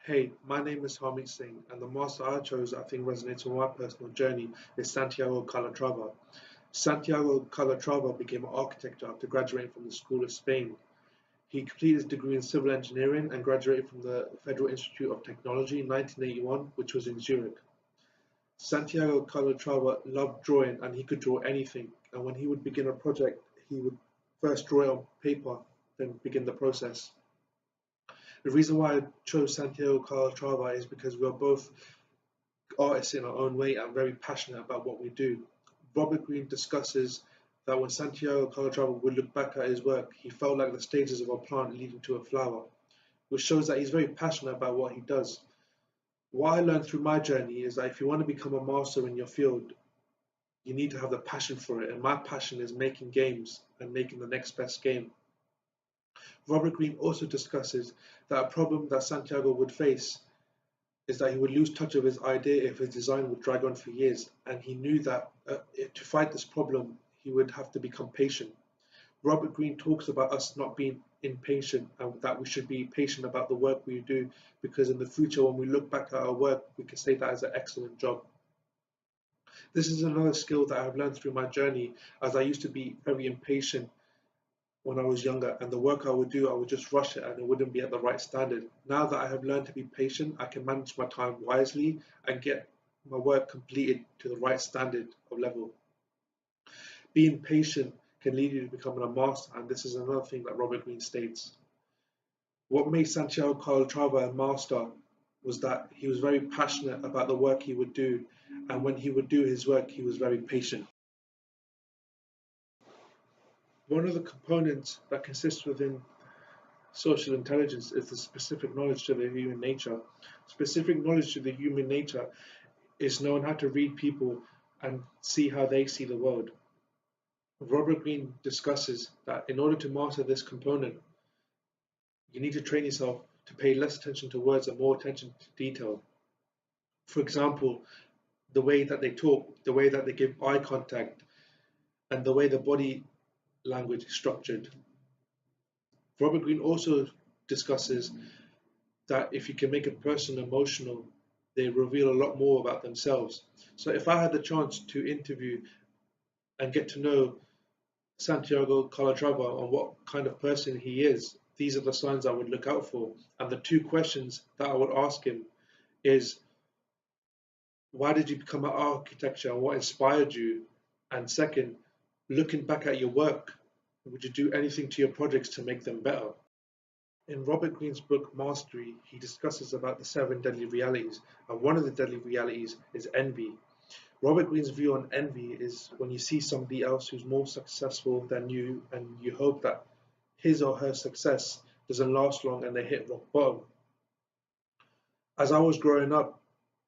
Hey, my name is Harmeet Singh, and the master I chose I think resonates with my personal journey is Santiago Calatrava. Santiago Calatrava became an architect after graduating from the School of Spain. He completed his degree in civil engineering and graduated from the Federal Institute of Technology in 1981, which was in Zurich. Santiago Calatrava loved drawing and he could draw anything, and when he would begin a project, he would first draw it on paper, then begin the process. The reason why I chose Santiago Calatrava is because we are both artists in our own way and very passionate about what we do. Robert Greene discusses that when Santiago Calatrava would look back at his work, he felt like the stages of a plant leading to a flower, which shows that he's very passionate about what he does. What I learned through my journey is that if you want to become a master in your field, you need to have the passion for it. And my passion is making games and making the next best game. Robert Greene also discusses that a problem that Santiago would face is that he would lose touch of his idea if his design would drag on for years, and he knew that to fight this problem, he would have to become patient. Robert Greene talks about us not being impatient and that we should be patient about the work we do because in the future, when we look back at our work, we can say that as an excellent job. This is another skill that I've learned through my journey, as I used to be very impatient when I was younger, and the work I would do, I would just rush it and it wouldn't be at the right standard. Now that I have learned to be patient, I can manage my time wisely and get my work completed to the right standard of level. Being patient can lead you to becoming a master, and this is another thing that Robert Greene states. What made Santiago Calatrava a master was that he was very passionate about the work he would do, and when he would do his work, he was very patient. One of the components that consists within social intelligence is the specific knowledge to the human nature. Specific knowledge to the human nature is knowing how to read people and see how they see the world. Robert Greene discusses that in order to master this component, you need to train yourself to pay less attention to words and more attention to detail. For example, the way that they talk, the way that they give eye contact, and the way the body language is structured. Robert Greene also discusses that if you can make a person emotional, they reveal a lot more about themselves. So if I had the chance to interview and get to know Santiago Calatrava on what kind of person he is, these are the signs I would look out for. And the two questions that I would ask him is, why did you become an architecture and what inspired you? And second, looking back at your work, would you do anything to your projects to make them better? In Robert Greene's book Mastery, he discusses about the 7 deadly realities, and one of the deadly realities is envy. Robert Greene's view on envy is when you see somebody else who's more successful than you and you hope that his or her success doesn't last long and they hit rock bottom. As I was growing up,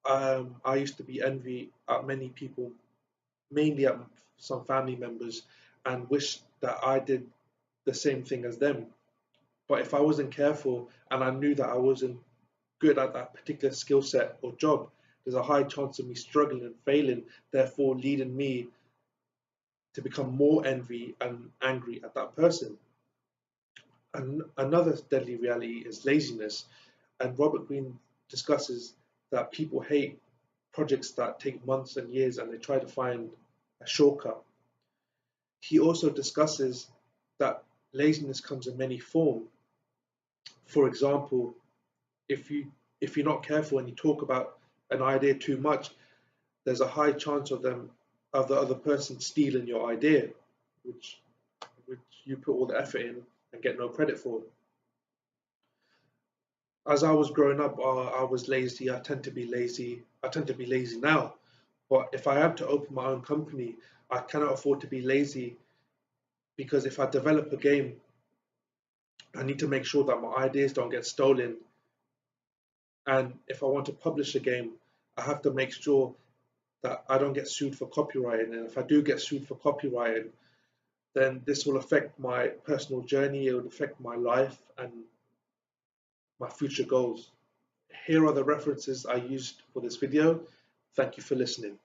I used to be envy at many people, mainly at some family members, and wish that I did the same thing as them. But if I wasn't careful and I knew that I wasn't good at that particular skill set or job, there's a high chance of me struggling and failing, therefore leading me to become more envy and angry at that person. And another deadly reality is laziness. And Robert Greene discusses that people hate projects that take months and years and they try to find a shortcut. He also discusses that laziness comes in many forms. For example, if you're not careful and you talk about an idea too much, there's a high chance of the other person stealing your idea, which you put all the effort in and get no credit for. As I was growing up, I was lazy. I tend to be lazy. I tend to be lazy now. But if I am to open my own company, I cannot afford to be lazy because if I develop a game, I need to make sure that my ideas don't get stolen. And if I want to publish a game, I have to make sure that I don't get sued for copyright. And if I do get sued for copyright, then this will affect my personal journey, it will affect my life and my future goals. Here are the references I used for this video. Thank you for listening.